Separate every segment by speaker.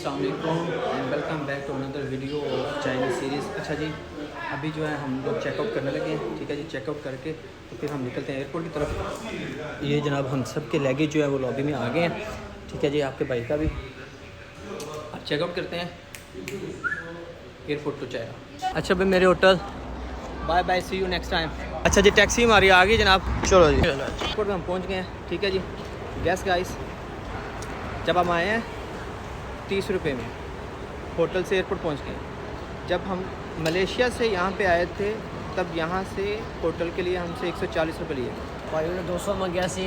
Speaker 1: अस्सलाम वालेकुम and welcome back to another video of Chinese series. अच्छा जी, अभी जो है हम लोग चेकआउट करने लगे हैं। ठीक है जी, चेकआउट करके तो फिर हम निकलते हैं एयरपोर्ट की तरफ। ये जनाब हम सब के लगेज जो है वो लॉबी में आ गए हैं। ठीक है जी, आपके भाई का भी अब चेकआउट करते हैं एयरपोर्ट टू चाइना। अच्छा भाई, मेरे hotel, bye bye, see you next time. अच्छा जी, टैक्सी हमारी आ गई जनाब। चलो जी, एयरपोर्ट में हम पहुँच गए हैं। ठीक है जी, गैस गाइस, जब हम आए हैं 30 रुपये में होटल से एयरपोर्ट पहुंच गए। जब हम मलेशिया से यहाँ पे आए थे तब यहाँ से होटल के लिए हमसे 140 रुपये लिए।
Speaker 2: भाई उन्हें 200 मंगया सी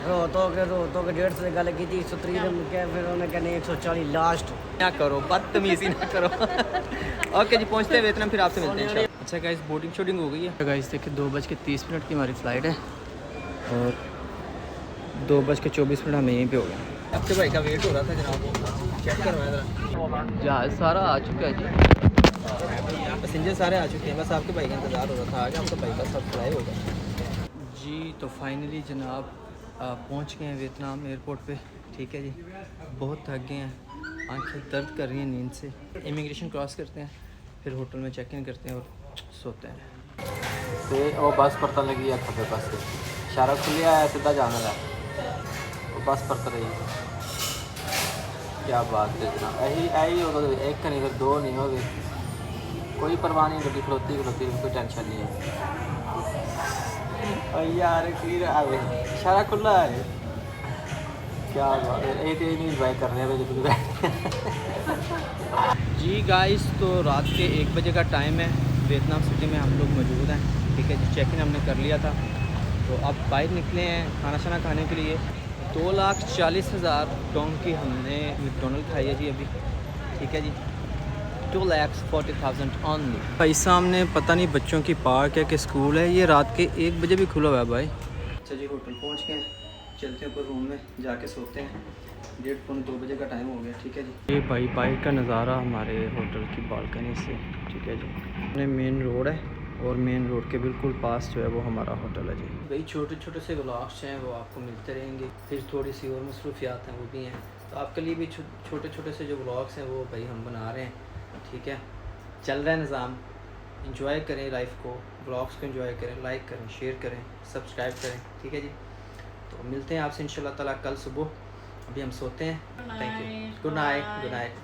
Speaker 2: रोतो के 150 से गल की थी 130 मंगया, फिर उन्हें कहने 140 लास्ट।
Speaker 1: ना करो, बदतमीज़ी ना करो। ओके जी, पहुँचते हैं वेतनम, फिर आपसे मिलते हैं। अच्छा गाइस, बोर्डिंग शूटिंग हो गई है। गाइस देखिए, 2:30 की हमारी फ़्लाइट है और 2:24 हमें यहीं पे हो गया। आपके भाई का वेट हो रहा था जनाब, चेक करवाया था। जहाज़ सारा आ चुका है जी, पैसेंजर सारे आ चुके हैं, बस आपके भाई का इंतज़ार हो रहा था। आज आपका भाई का सब फ्लाई होगा जी। तो फाइनली जनाब पहुंच गए हैं वियतनाम एयरपोर्ट पे। ठीक है जी, बहुत थक गए हैं, आंखें दर्द कर रही हैं नींद से। इमिग्रेशन क्रॉस करते हैं, फिर होटल में चेक इन करते हैं और सोते हैं।
Speaker 3: ते वो बस परतन लगी है खब्बे पासे, इशारा खुलिया है, सीधा जाना है, वो बस परत रही है। क्या बात है जनाब, यही होगा, एक का नहीं फिर दो नहीं हो गए, कोई परवाह नहीं, गड्डी खलोती कोई टेंशन नहीं है। और यार फिर इशारा खुला है, क्या बात है, एक नहीं इंजॉय कर रहे हैं
Speaker 1: जी गाइस। तो रात के 1 बजे का टाइम है, वियतनाम सिटी में हम लोग मौजूद हैं। ठीक है जी, चेक इन हमने कर लिया था, तो अब बाहर निकले हैं खाना शाना खाने के लिए। 2,40,000 डोंग की हमने मैकडोनल्ड खाई है जी अभी। ठीक है जी, 2,40,000 ऑनली। भाई सामने पता नहीं बच्चों की पार्क है कि स्कूल है, ये रात के 1 बजे भी खुला हुआ है भाई। अच्छा जी, होटल पहुंच गए, चलते हैं ऊपर रूम में जाके सोते हैं। 1:30-2 बजे का टाइम हो गया। ठीक है जी, ये भाई बाइक का नज़ारा हमारे होटल की बालकनी से। ठीक है जी, मेन रोड है और मेन रोड के बिल्कुल पास जो है वो हमारा होटल है जी। भाई छोटे छोटे से व्लॉग्स हैं वो आपको मिलते रहेंगे, फिर थोड़ी सी और मसरूफियात हैं वो भी हैं, तो आपके लिए भी छोटे छोटे से जो व्लॉग्स हैं वो भाई हम बना रहे हैं। ठीक है, चल रहा है निज़ाम, इंजॉय करें लाइफ को, व्लॉग्स को इंजॉय करें, लाइक करें, शेयर करें, सब्सक्राइब करें। ठीक है जी, तो मिलते हैं आपसे इंशाल्लाह ताला कल सुबह। अभी हम सोते हैं। Thank you, good night, good night.